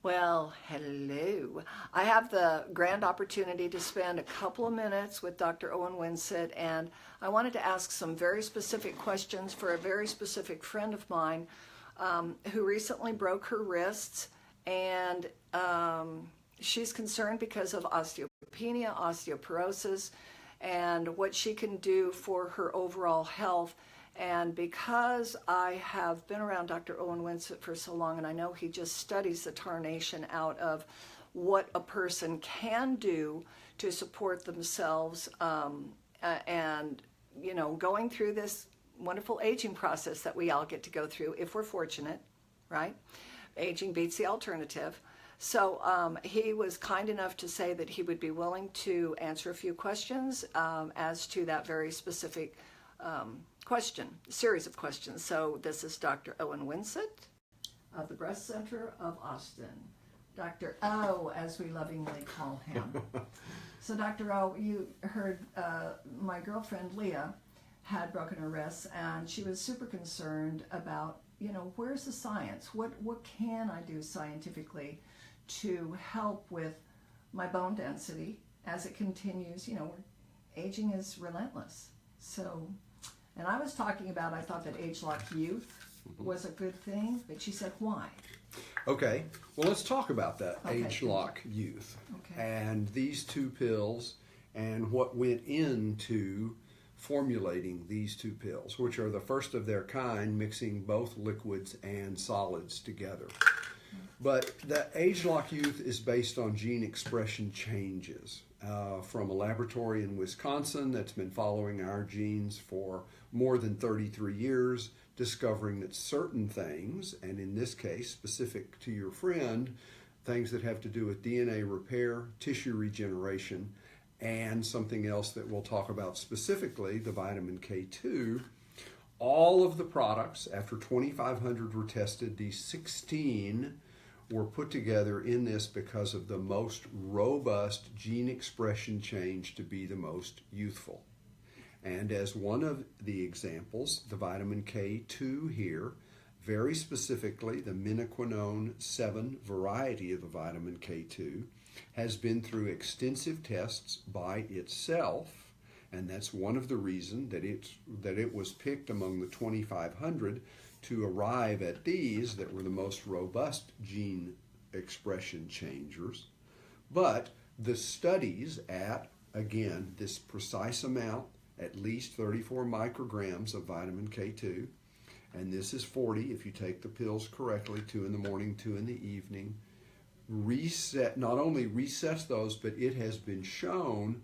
Well, hello. I have the grand opportunity to spend a couple of minutes with Dr. Owen Winsett, and I wanted to ask some very specific questions for a very specific friend of mine who recently broke her wrists, and she's concerned because of osteopenia, osteoporosis, and what she can do for her overall health. And because I have been around Dr. Owen Winsett for so long, and I know he just studies the tarnation out of what a person can do to support themselves, and, you know, going through this wonderful aging process that we all get to go through if we're fortunate, right? Aging beats the alternative. So he was kind enough to say that he would be willing to answer a few questions as to that very specific series of questions. So this is Dr. Owen Winsett of the Breast Center of Austin. Dr. O, as we lovingly call him. So Dr. O, you heard my girlfriend Leah had broken her wrists, and she was super concerned about, you know, where's the science? What can I do scientifically to help with my bone density as it continues? You know, aging is relentless. So, and I was talking about, I thought that AgeLOC Youth was a good thing, but she said, why? Okay, well, let's talk about that, Okay. AgeLOC Youth, Okay. and these two pills and what went into formulating these two pills, which are the first of their kind, mixing both liquids and solids together. But the AgeLOC Youth is based on gene expression changes from a laboratory in Wisconsin that's been following our genes for more than 33 years, discovering that certain things, and in this case, specific to your friend, things that have to do with DNA repair, tissue regeneration, and something else that we'll talk about specifically, the vitamin K2, all of the products, after 2,500 were tested, these 16 were put together in this because of the most robust gene expression change to be the most youthful. And as one of the examples, the vitamin K2 here, very specifically the minoquinone 7 variety of the vitamin K2, has been through extensive tests by itself, and that's one of the reasons that it was picked among the 2,500 to arrive at these that were the most robust gene expression changers. But the studies at, again, this precise amount, at least 34 micrograms of vitamin K2, and this is 40 if you take the pills correctly, 2 in the morning, 2 in the evening, not only resets those, but it has been shown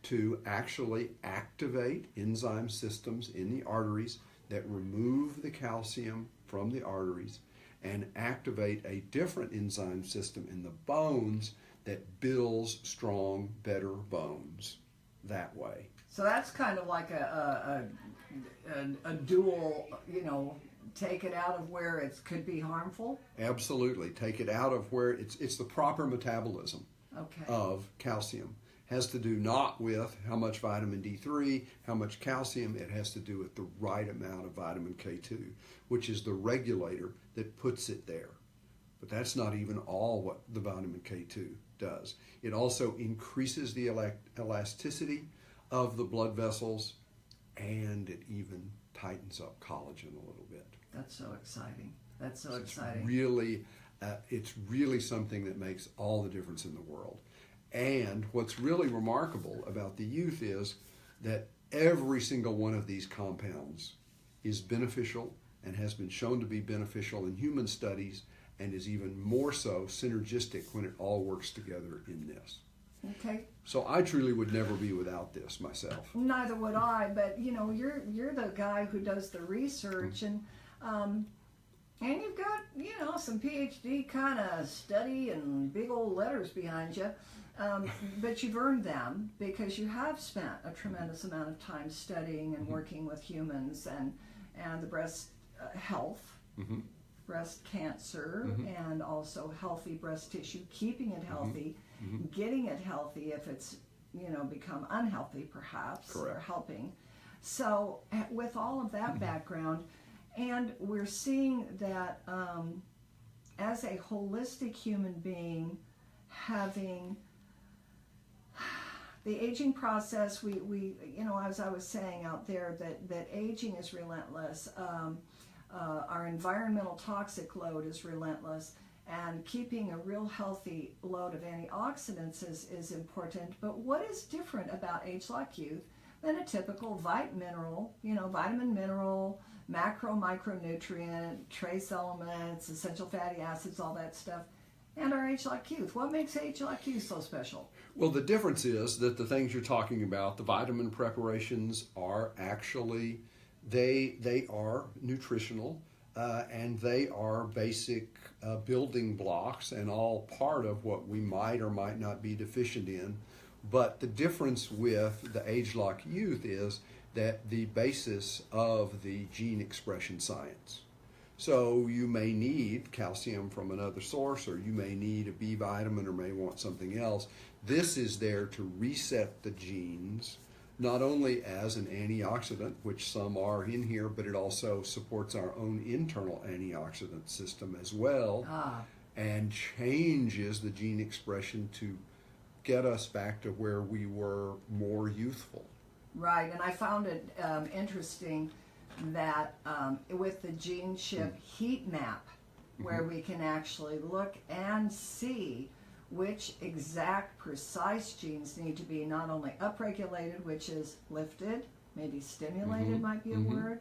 to actually activate enzyme systems in the arteries that remove the calcium from the arteries and activate a different enzyme system in the bones that builds strong, better bones that way. So that's kind of like a dual, you know, take it out of where it could be harmful? Absolutely. Take it out of where it's the proper metabolism of calcium. Has to do not with how much vitamin D3, how much calcium, it has to do with the right amount of vitamin K2, which is the regulator that puts it there. But that's not even all what the vitamin K2 does. It also increases the elasticity of the blood vessels, and it even tightens up collagen a little bit. That's so exciting. That's so exciting. It's really something that makes all the difference in the world. And what's really remarkable about the youth is that every single one of these compounds is beneficial and has been shown to be beneficial in human studies, and is even more so synergistic when it all works together in this. Okay. So I truly would never be without this myself. Neither would I, but you know, you're the guy who does the research, and you've got, you know, some PhD kind of study and big old letters behind you. But you've earned them because you have spent a tremendous amount of time studying and working with humans and the breast health, breast cancer, and also healthy breast tissue, keeping it healthy, getting it healthy if it's, you know, become unhealthy perhaps, or helping. So with all of that background, and we're seeing that as a holistic human being, having the aging process, we as I was saying out there, that aging is relentless. Our environmental toxic load is relentless, and keeping a real healthy load of antioxidants is important. But what is different about AgeLOC Youth than a typical vitamin, mineral, macro, micronutrient, trace elements, essential fatty acids, all that stuff, and our AgeLOC Youth? What makes AgeLOC Youth so special? Well, the difference is that the things you're talking about, the vitamin preparations, are actually, they are nutritional, and they are basic building blocks and all part of what we might or might not be deficient in. But the difference with the AgeLOC Youth is that the basis of the gene expression science. So you may need calcium from another source, or you may need a B vitamin, or may want something else. This is there to reset the genes, not only as an antioxidant, which some are in here, but it also supports our own internal antioxidant system as well, and changes the gene expression to get us back to where we were more youthful. Right, and I found it interesting that with the gene chip heat map, where we can actually look and see which exact precise genes need to be not only upregulated, which is lifted, maybe stimulated might be a word,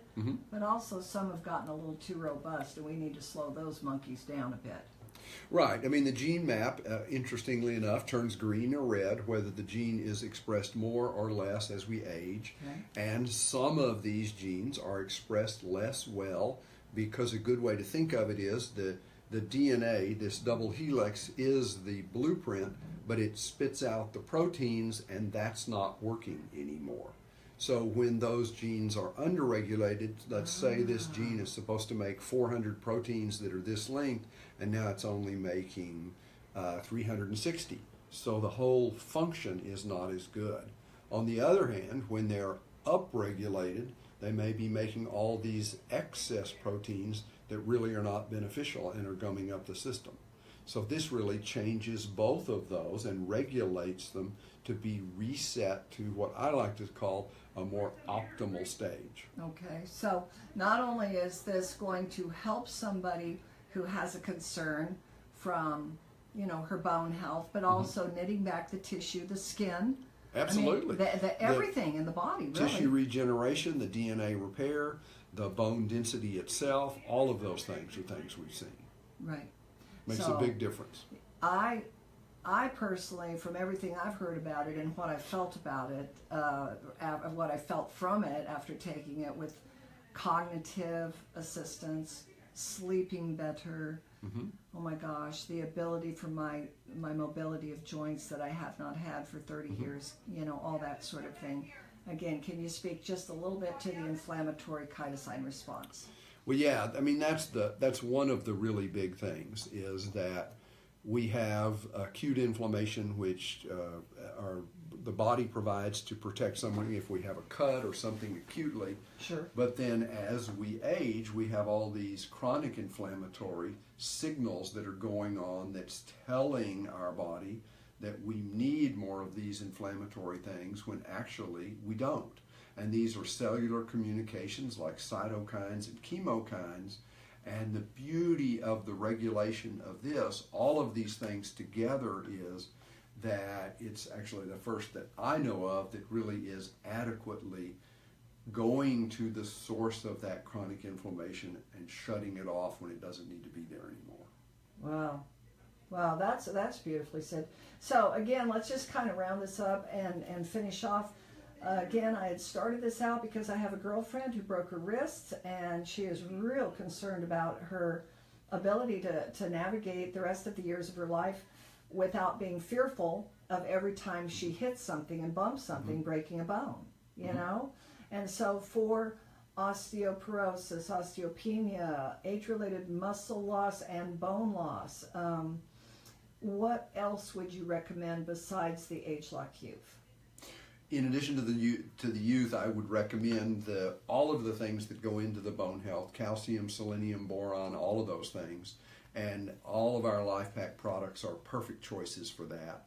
but also some have gotten a little too robust, and we need to slow those monkeys down a bit. Right. I mean, the gene map, interestingly enough, turns green or red whether the gene is expressed more or less as we age. Okay. And some of these genes are expressed less well, because a good way to think of it is the DNA, this double helix, is the blueprint, but it spits out the proteins, and that's not working anymore. So when those genes are underregulated, let's say this gene is supposed to make 400 proteins that are this length, and now it's only making 360. So the whole function is not as good. On the other hand, when they're upregulated, they may be making all these excess proteins that really are not beneficial and are gumming up the system. So this really changes both of those and regulates them to be reset to what I like to call a more optimal stage. Okay, so not only is this going to help somebody who has a concern from, her bone health, but also knitting back the tissue, the skin. Absolutely. I mean, everything in the body, really. Tissue regeneration, the DNA repair, the bone density itself, all of those things are things we've seen. Right. Makes a big difference. I personally, from everything I've heard about it and what I felt about it, what I felt from it after taking it, with cognitive assistance, sleeping better, oh my gosh, the ability for my mobility of joints that I have not had for 30 years, all that sort of thing. Again, can you speak just a little bit to the inflammatory cytokine response? Well, yeah, I mean, that's one of the really big things, is that we have acute inflammation, which the body provides to protect someone if we have a cut or something acutely. Sure. But then as we age, we have all these chronic inflammatory signals that are going on that's telling our body that we need more of these inflammatory things, when actually we don't. And these are cellular communications like cytokines and chemokines. And the beauty of the regulation of this, all of these things together, is that it's actually the first that I know of that really is adequately going to the source of that chronic inflammation and shutting it off when it doesn't need to be there anymore. Wow, that's beautifully said. So again, let's just kind of round this up and finish off. Again, I had started this out because I have a girlfriend who broke her wrists, and she is real concerned about her ability to navigate the rest of the years of her life without being fearful of every time she hits something and bumps something, breaking a bone, you know? And so for osteoporosis, osteopenia, age-related muscle loss and bone loss, what else would you recommend besides the AgeLOC Youth? In addition to the youth, I would recommend all of the things that go into the bone health: calcium, selenium, boron, all of those things. And all of our Life Pack products are perfect choices for that.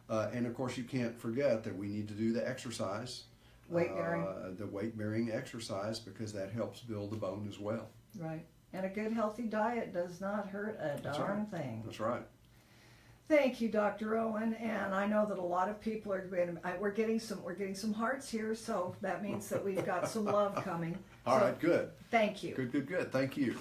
And of course, you can't forget that we need to do the exercise, Weight bearing. the weight bearing exercise, because that helps build the bone as well. Right. And a good healthy diet does not hurt a darn thing. That's right. Thank you, Dr. Owen. And I know that a lot of people are we're getting some hearts here, so that means that we've got some love coming. All right, good. Thank you. Good. Thank you.